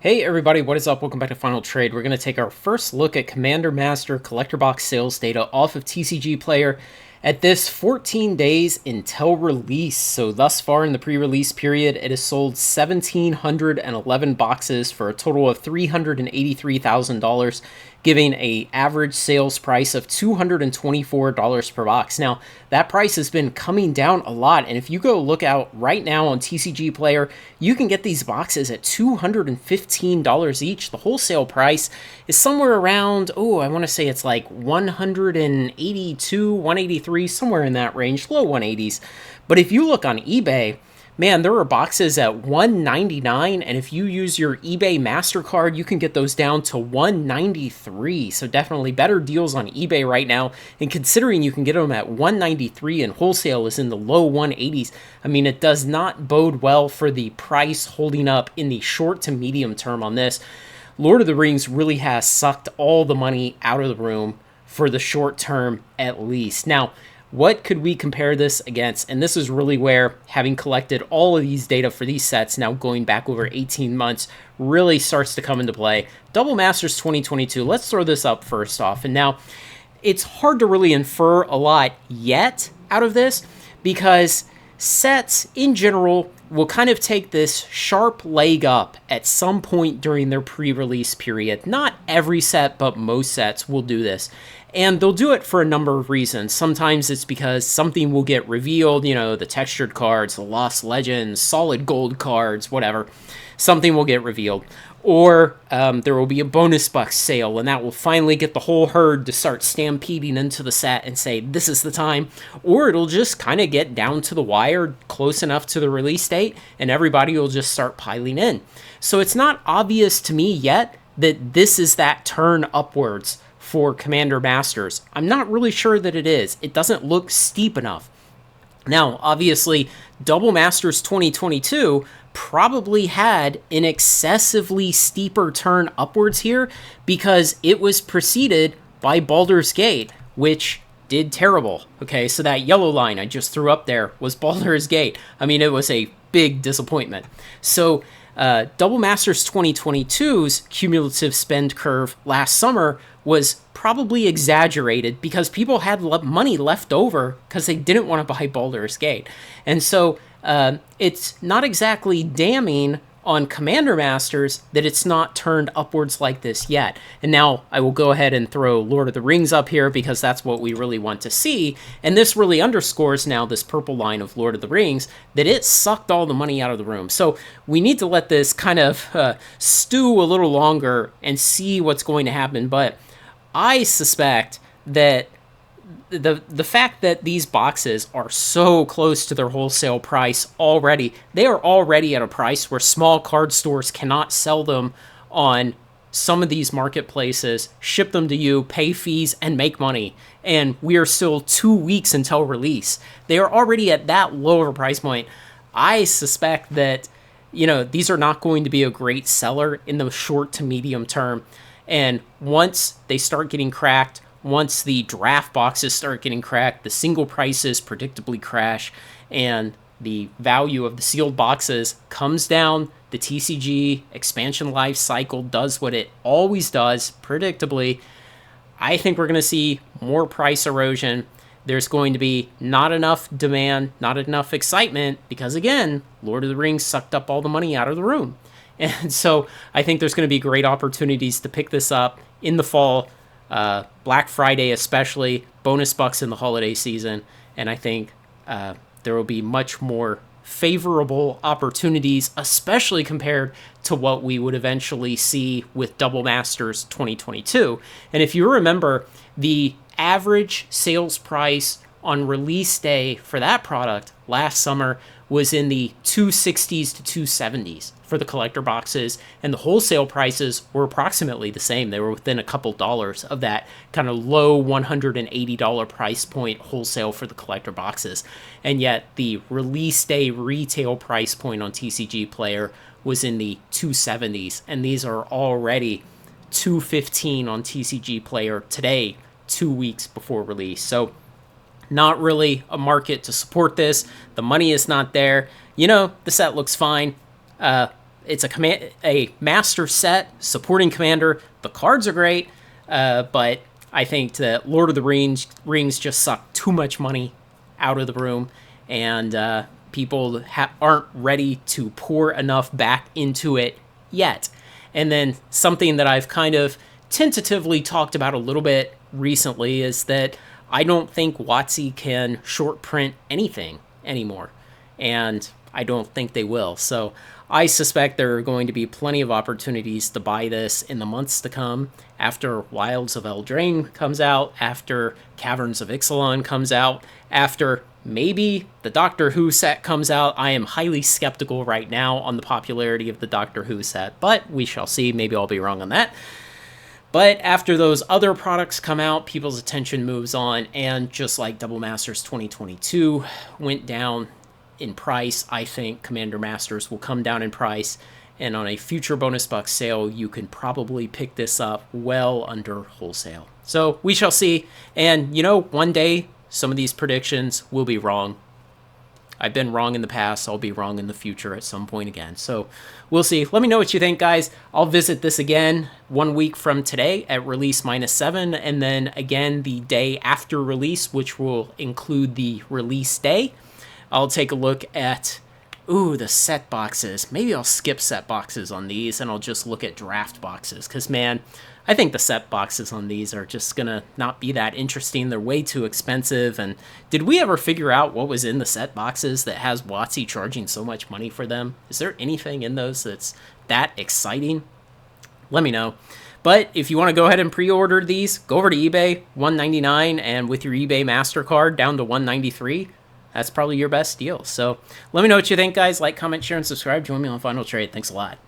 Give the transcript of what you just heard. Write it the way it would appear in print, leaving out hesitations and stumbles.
Hey everybody, what is up? Welcome back to Final Trade. We're going to take our first look at Commander Master Collector Box sales data off of TCG Player at this 14 days until release. So thus far in the pre-release period, it has sold 1,711 boxes for a total of $383,000, giving a average sales price of $224 per box. Now, that price has been coming down a lot, and if you go look out right now on TCG Player, you can get these boxes at $215 each. The wholesale price is somewhere around, I want to say it's like 182, 183, somewhere in that range, low 180s. But if you look on eBay, man, there are boxes at $199, and if you use your eBay MasterCard, you can get those down to $193. So definitely better deals on eBay right now. And considering you can get them at $193 and wholesale is in the low 180s, I mean, it does not bode well for the price holding up in the short to medium term on this. Lord of the Rings really has sucked all the money out of the room for the short term at least. Now, what could we compare this against? And this is really where having collected all of these data for these sets, now going back over 18 months, really starts to come into play. Double Masters 2022, let's throw this up first off. And now, it's hard to really infer a lot yet out of this because sets in general will kind of take this sharp leg up at some point during their pre-release period. Not every set, but most sets will do this. And they'll do it for a number of reasons. Sometimes it's because something will get revealed, the textured cards, the Lost Legends, solid gold cards, whatever. Something will get revealed. Or there will be a bonus box sale, and that will finally get the whole herd to start stampeding into the set and say, this is the time. Or it'll just kind of get down to the wire, close enough to the release date, and everybody will just start piling in. So it's not obvious to me yet that this is that turn upwards for Commander Masters. I'm not really sure that it is. It doesn't look steep enough. Now, obviously, Double Masters 2022 probably had an excessively steeper turn upwards here because it was preceded by Baldur's Gate, which did terrible. Okay, so that yellow line I just threw up there was Baldur's Gate. I mean, it was a big disappointment. So, Double Masters 2022's cumulative spend curve last summer was probably exaggerated because people had money left over because they didn't want to buy Baldur's Gate. And so it's not exactly damning on Commander Masters that it's not turned upwards like this yet. And now I will go ahead and throw Lord of the Rings up here because that's what we really want to see. And this really underscores now this purple line of Lord of the Rings that it sucked all the money out of the room. So we need to let this kind of stew a little longer and see what's going to happen. But I suspect that the fact that these boxes are so close to their wholesale price already, they are already at a price where small card stores cannot sell them on some of these marketplaces, ship them to you, pay fees, and make money. And we are still 2 weeks until release. They are already at that lower price point. I suspect that, these are not going to be a great seller in the short to medium term. And once they start getting cracked, once the draft boxes start getting cracked, the single prices predictably crash, and the value of the sealed boxes comes down, the TCG expansion life cycle does what it always does, predictably, I think we're going to see more price erosion. There's going to be not enough demand, not enough excitement, because again, Lord of the Rings sucked up all the money out of the room. And so I think there's going to be great opportunities to pick this up in the fall, Black Friday especially, bonus bucks in the holiday season, and I think there will be much more favorable opportunities, especially compared to what we would eventually see with Double Masters 2022. And if you remember, the average sales price on release day for that product last summer was in the 260s to 270s for the collector boxes, and the wholesale prices were approximately the same. They were within a couple dollars of that kind of low $180 price point wholesale for the collector boxes. And yet the release day retail price point on TCG Player was in the 270s, and these are already $215 on TCG Player today, 2 weeks before release. So not really a market to support this. The money is not there. The set looks fine. it's a master set supporting Commander. The cards are great, but I think that Lord of the Rings just sucked too much money out of the room, and people aren't ready to pour enough back into it yet. And then something that I've kind of tentatively talked about a little bit recently is that I don't think WotC can short print anything anymore, and I don't think they will. So I suspect there are going to be plenty of opportunities to buy this in the months to come, after Wilds of Eldraine comes out, after Caverns of Ixalan comes out, after maybe the Doctor Who set comes out. I am highly skeptical right now on the popularity of the Doctor Who set, but we shall see. Maybe I'll be wrong on that. But after those other products come out, people's attention moves on, and just like Double Masters 2022 went down in price, I think Commander Masters will come down in price, and on a future bonus box sale, you can probably pick this up well under wholesale. So we shall see, and one day, some of these predictions will be wrong. I've been wrong in the past. I'll be wrong in the future at some point again. So we'll see. Let me know what you think, guys. I'll visit this again 1 week from today at release -7, and then again the day after release, which will include the release day. I'll take a look at, the set boxes. Maybe I'll skip set boxes on these, and I'll just look at draft boxes. Because, man, I think the set boxes on these are just going to not be that interesting. They're way too expensive. And did we ever figure out what was in the set boxes that has WotC charging so much money for them? Is there anything in those that's that exciting? Let me know. But if you want to go ahead and pre-order these, go over to eBay, $199, and with your eBay MasterCard down to $193, that's probably your best deal. So let me know what you think, guys. Like, comment, share, and subscribe. Join me on Final Trade. Thanks a lot.